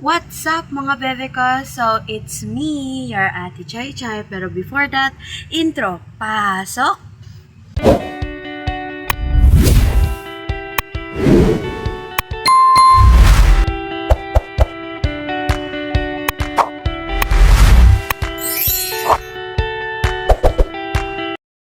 What's up mga bebe ko? So, it's me, your Ate Chai Chai. Pero before that, intro. Pasok!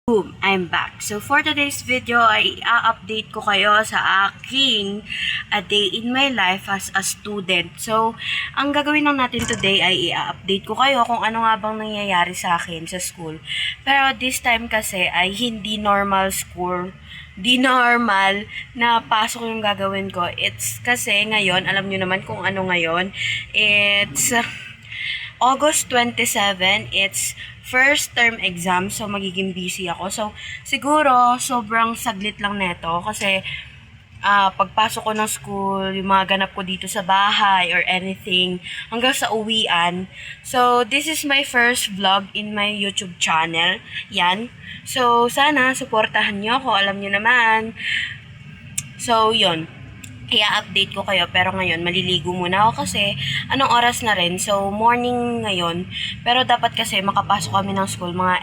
Boom! I'm back. So, for today's video ay i-update ko kayo sa aking a day in my life as a student. So, ang gagawin lang natin today ay i-update ko kayo kung ano nga bang nangyayari sa akin sa school. Pero this time kasi ay hindi normal school. Di normal na pasok yung gagawin ko. It's kasi ngayon, alam nyo naman kung ano ngayon. It's August 27, it's first term exam, so magiging busy ako. So, siguro, sobrang saglit lang neto kasi pagpasok ko ng school, yung mga ganap ko dito sa bahay or anything, hanggang sa uwian. So, this is my first vlog in my YouTube channel. Yan. So, sana, supportahan nyo ako. Alam nyo naman. So, yun. I-update ko kayo, pero ngayon maliligo muna ako kasi anong oras na rin, so morning ngayon, pero dapat kasi makapasok kami ng school mga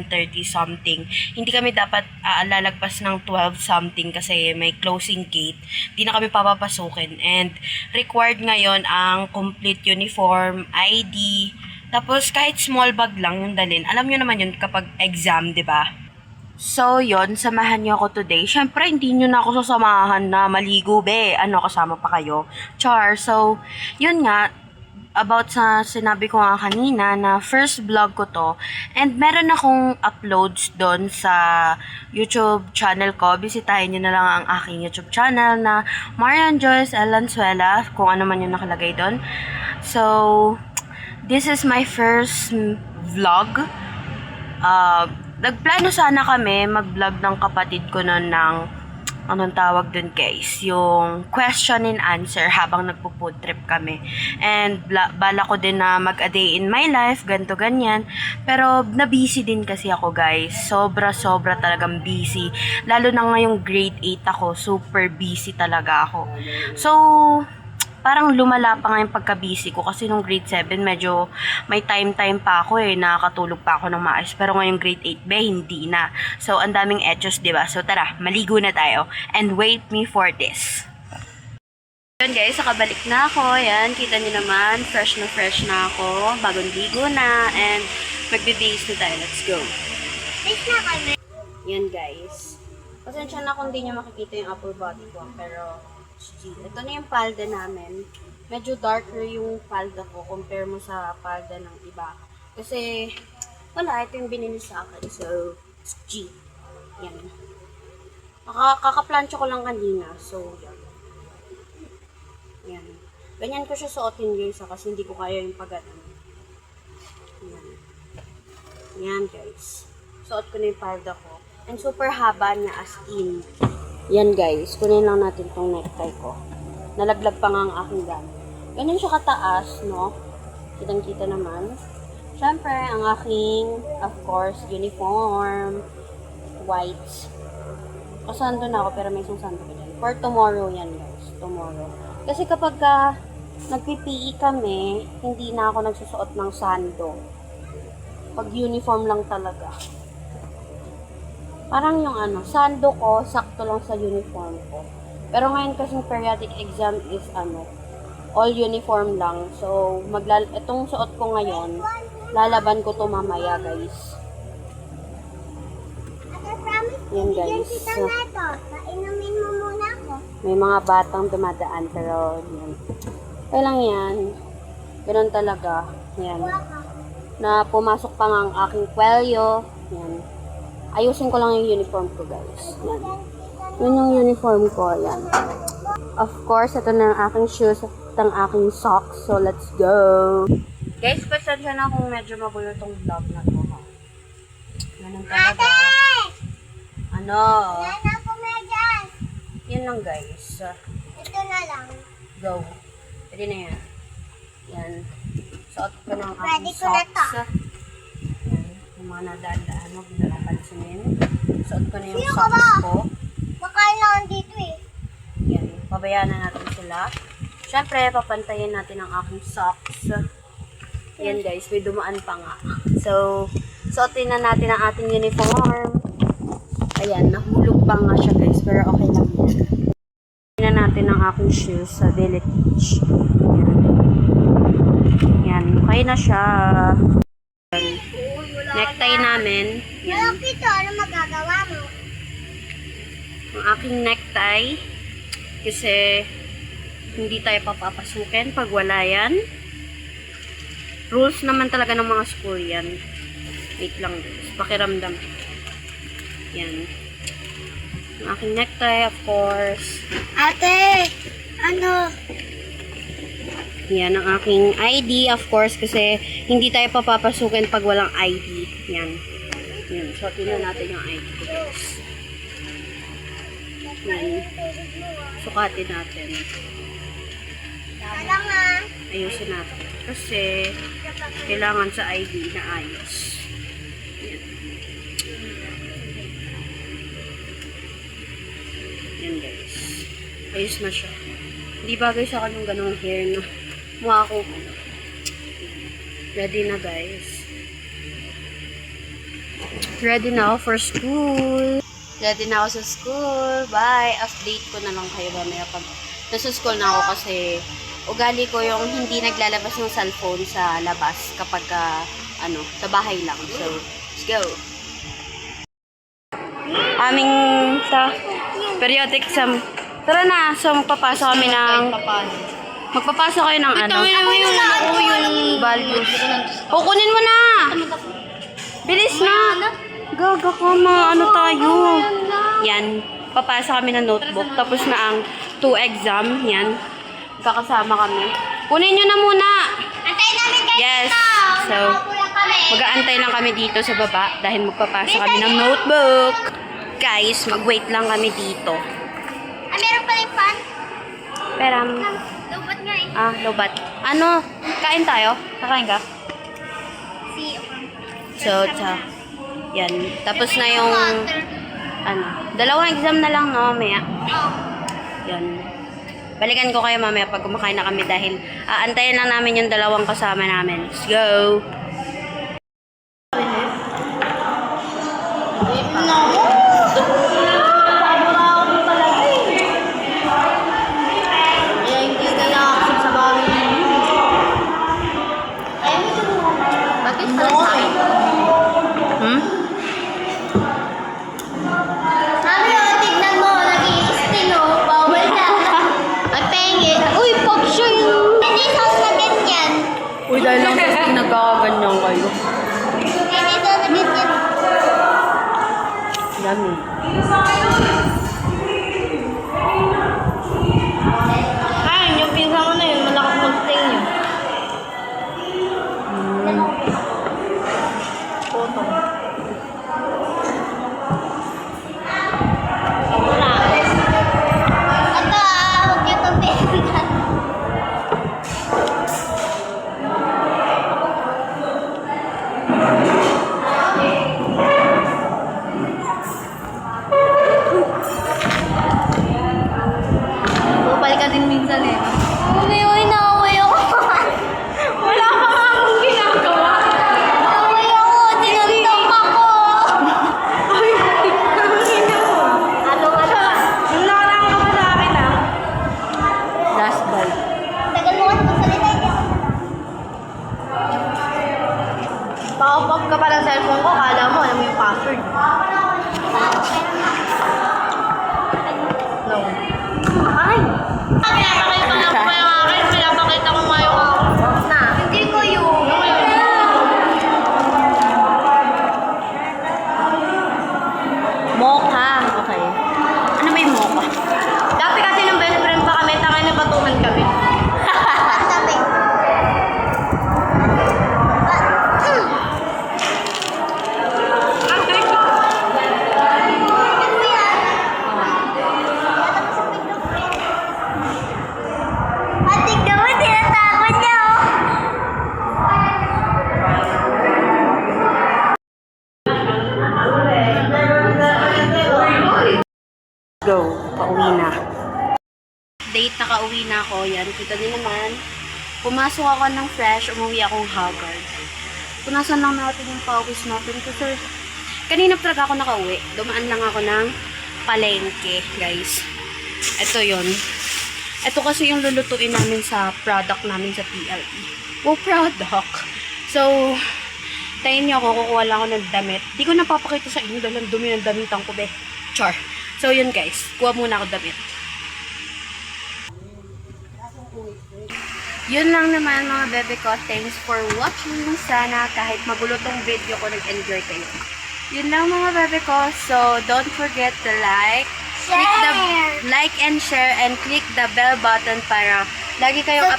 11:30 something, hindi kami dapat lalagpas ng 12 something kasi may closing gate, di na kami papapasukin, and required ngayon ang complete uniform, ID, tapos kahit small bag lang yung dalhin, alam nyo naman yun kapag exam, di ba? So, yon, samahan niyo ako today. Siyempre, hindi niyo na ako sasamahan na maligo, be. Ano, kasama pa kayo? Char. So, yun nga, about sa sinabi ko nga kanina na first vlog ko to. And meron akong uploads doon sa YouTube channel ko. Bisitahin niyo na lang ang aking YouTube channel na Marian Joyce Elanzuela, kung ano man yung nakalagay doon. So, this is my first vlog. Nagplano sana kami mag-vlog ng kapatid ko noon ng anong tawag dun guys, yung question and answer habang nagpo-food trip kami. And bala ko din na mag-a day in my life, ganto ganyan. Pero na-busy din kasi ako guys. Sobra talagang busy. Lalo na ngayong grade 8 ako, super busy talaga ako. So, parang lumala pa nga yung pagka-busy ko kasi nung grade 7 medyo may time pa ako nakakatulog pa ako ng maayos, pero ngayong grade 8 hindi na. So ang daming etos, diba? So tara, maligo na tayo and wait me for this. Yun guys, nakabalik na ako. Yan, kita niyo naman, fresh na ako, bagong ligo na, and magbe-base na tayo. Let's go. Yan guys, pasensya na kung di nyo makikita yung upper body ko, pero ito na yung palda namin. Medyo darker yung palda ko compare mo sa palda ng iba. Kasi, wala, ito yung binili sa akin. So, it's G. Yan. Kakaplansyo ko lang kanina. So, yan. Yan. Ganyan ko siya suotin guys kasi hindi ko kaya yung pagatan. Yan. Yan guys. Suot ko na yung palda ko. And super haba niya as in. Yan guys, kunin lang natin tong necktie ko. Nalaglag pa nga ang aking gamit. Ganyan siya kataas, no? Kitang-kita naman. Siyempre, ang aking, of course, uniform. White. Kasando na ako, pero may isang sando ko dyan. For tomorrow yan guys, tomorrow. Kasi kapag nagpi-PE kami, hindi na ako nagsusuot ng sando. Pag uniform lang talaga. Parang yung sando ko, sakto lang sa uniform ko. Pero ngayon kasing periodic exam is all uniform lang. So, itong suot ko ngayon, lalaban ko to mamaya guys. Yan guys. Inumin mo muna ako. May mga batang dumadaan, pero yan. Kaya lang yan. Ganun talaga. Yan. Na pumasok pa nga ang aking kwelyo. Yan. Ayusin ko lang yung uniform ko, guys. Yan. Yun yung uniform ko. Yan. Of course, ito na ang aking shoes at ang aking socks. So, let's go! Guys, pasensya na kung medyo magulo tong vlog na to, ha? Ganun talaga. Ano? Yan ako medyas. Yan lang, guys. Ito na lang. Go. Pwede na yan. Yan. Suot ko ng aking Pwede ko na to. socks. Yung mga nadaan-daan, huwag na lang pansinin. Suot ko na yung Sino ka socks ba? ko. Makain lang dito eh. Yan. Pabayaan na natin sila. Siyempre, papantayin natin ang aking socks. Yan guys, may dumaan pa nga. So, suotin na natin ang ating uniform. Ayan, nahulog pa nga siya guys, pero okay lang yan. Tingnan na natin ang aking shoes sa Daily Teach. Yan, okay na siya. Necktie namin. Yan. Malaki to, ano magagawa mo? Ang aking necktie. Kasi, hindi tayo papapasukin pag wala yan. Rules naman talaga ng mga school yan. Wait lang guys. Pakiramdam. Yan. Ang aking necktie, of course. Ate, ano? Yan, ang aking ID, of course, kasi hindi tayo papapasukin pag walang ID. Yan. Yan. So, tingnan natin yung ID ko, guys. Yan. Sukatin natin. Wala nga. Ayusin natin. Kasi, kailangan sa ID na ayos. Yan. Yan, guys. Ayos na siya. Hindi bagay sa akin yung ganong hair na mukha ko. Ready na, guys. Ready na ako for school. Ready na ako sa school. Bye. Update ko na lang kayo mamaya pag nasa school na ako kasi ugali ko yung hindi naglalabas ng cellphone sa labas kapag sa bahay lang. So, let's go. Aming sa periodic exam. Tara na. So, magpapasok kami ng magpapasok kayo ng yung values. Kukunin mo na! Bilis na! Gaga ka tayo. Yan. Papasa kami ng notebook. Tapos na ang 2 exam. Yan. Kakasama kami. Kunin nyo na muna! Antayin namin kayo. Yes. So, Kulang kami. mag-aantay lang kami dito sa baba dahil magpapasa kami ng notebook. Guys, mag-wait lang kami dito. Ah, meron pala yung pan? Pero, Lubat nga eh. lobat. Ano? Kain tayo? Kakain ka? So, yan. Tapos na yung, dalawang exam na lang, no, mamaya. Yan. Balikan ko kayo mamaya pag kumakain na kami dahil aantayin lang namin yung dalawang kasama namin. Let's go! Hmm? Sabi o, tignan mo, nag-i-sting o, bawal na. Magpengi. Uy, pag siya yun. Hindi sauce na ganyan. Uy, dahil lang kasi nagkakaganyan kayo. Hindi ito na ganyan. Dami. Ay, yung pinsa mo na yun, malakas mag-sting yun. Huwag niyo itong pinsan. Bumalik ka din minsan eh. Uy, naaway ako. Wala pa nga akong ginagawa. Naaway ako, tinuntok ako. Ano? Nalakaraan ka pa sa akin Last bite. Tagal mo kasi magsalita niya. Pa-off ka pa ng cellphone ko, kala mo, alam mo yung password. No. Ay! Pinapakita ko lang pa yung akin. Pinapakita ko nga yung akin. Na. Hindi ko yun. Mocha. Okay. Ano ba yung mocha? Dati kasi nung best friend pa kami, tangay na batuhan kami. Sabi. Atik naman, tinatakot niya oh. Go. Pauwi na. Date na nakauwi na ako. Yan, kita din naman. Pumasok ako ng fresh, umuwi akong haggard. Punasan lang natin yung pawis natin. Kasi kanina talaga ako nakauwi. Dumaan lang ako ng palengke, guys. Ito yon. Ito kasi yung lulutuin namin sa product namin sa PLE. Product. So, tayin niyo ako, kukuha lang ako ng damit. Di ko napapakita sa inyo dahil ang dumi ng damitan ko, be. Char. So, yun guys. Kuha muna ako damit. Yun lang naman mga bebe ko. Thanks for watching. Sana kahit magulo tong video ko, nag-enjoy kayo. Yun lang mga bebe ko. So, don't forget to click the like and share and click the bell button para lagi kayong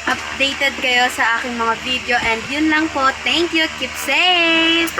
updated kayo sa aking mga video. And yun lang po. Thank you. Keep safe.